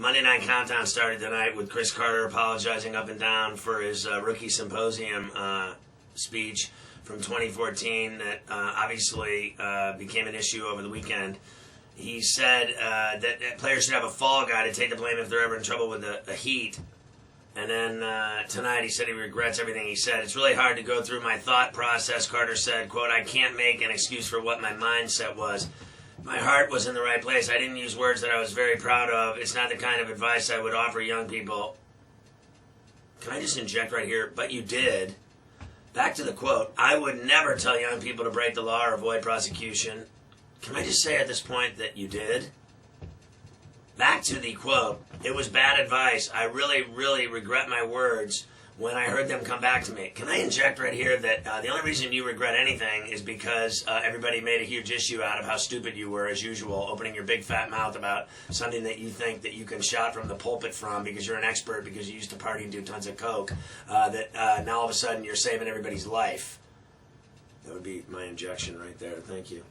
Monday Night Countdown started tonight with Chris Carter apologizing up and down for his rookie symposium speech from 2014 that obviously became an issue over the weekend. He said that players should have a fall guy to take the blame if they're ever in trouble with the Heat. And then tonight he said he regrets everything he said. It's really hard to go through my thought process, Carter said. Quote, I can't make an excuse for what my mindset was. My heart was in the right place. I didn't use words that I was very proud of. It's not the kind of advice I would offer young people. Can I just inject right here? But you did. Back to the quote. I would never tell young people to break the law or avoid prosecution. Can I just say at this point that you did? Back to the quote. It was bad advice. I really, really regret my words when I heard them come back to me. Can I inject right here that the only reason you regret anything is because everybody made a huge issue out of how stupid you were, as usual, opening your big fat mouth about something that you think that you can shout from the pulpit from because you're an expert, because you used to party and do tons of coke, that now all of a sudden you're saving everybody's life. That would be my injection right there. Thank you.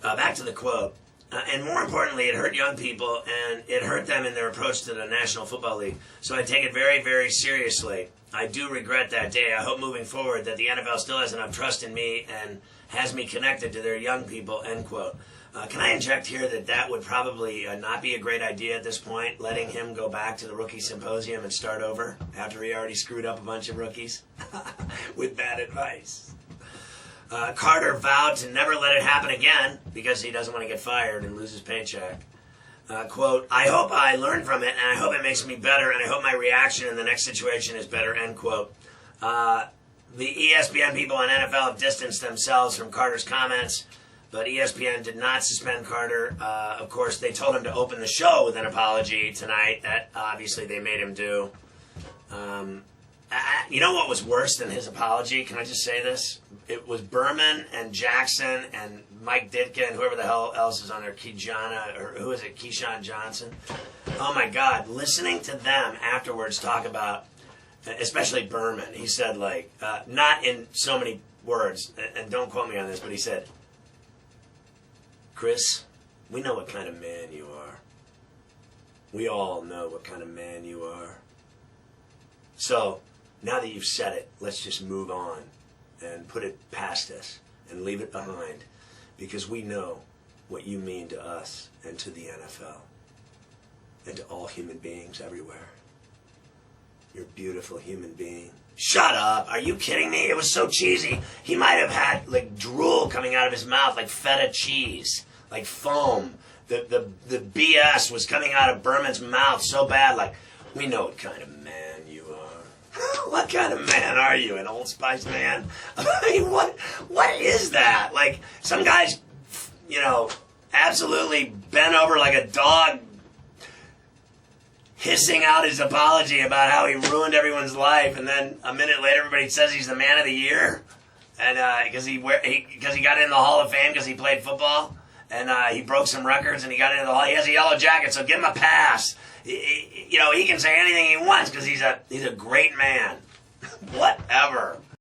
Back to the quote. And more importantly, it hurt young people, and it hurt them in their approach to the National Football League. So I take it very, very seriously. I do regret that day. I hope moving forward that the NFL still has enough trust in me and has me connected to their young people, end quote. Can I inject here that that would probably not be a great idea at this point, letting him go back to the rookie symposium and start over after he already screwed up a bunch of rookies with bad advice? Carter vowed to never let it happen again because he doesn't want to get fired and lose his paycheck. Quote, I hope I learn from it, and I hope it makes me better, and I hope my reaction in the next situation is better, end quote. The ESPN people and NFL have distanced themselves from Carter's comments, but ESPN did not suspend Carter. Of course, they told him to open the show with an apology tonight. That obviously they made him do. You know what was worse than his apology? Can I just say this? It was Berman and Jackson and Mike Ditka and whoever the hell else is on there, Keyshawn Johnson. Oh my God, listening to them afterwards talk about, especially Berman, he said like, not in so many words, and don't quote me on this, but he said, Chris, we know what kind of man you are. We all know what kind of man you are. So, now that you've said it, let's just move on and put it past us and leave it behind, because we know what you mean to us and to the NFL and to all human beings everywhere. You're a beautiful human being. Shut up! Are you kidding me? It was so cheesy. He might have had like drool coming out of his mouth, like feta cheese, like foam. The BS was coming out of Berman's mouth so bad, like, we know what kind of man you are. What kind of man are you, an Old Spice man? I mean, what is that? Like, some guy's, absolutely bent over like a dog, hissing out his apology about how he ruined everyone's life, and then a minute later everybody says he's the man of the year, and because he got in the Hall of Fame because he played football, and he broke some records and he got into the Hall. He has a yellow jacket, so give him a pass. He can say anything he wants because he's a great man. Whatever.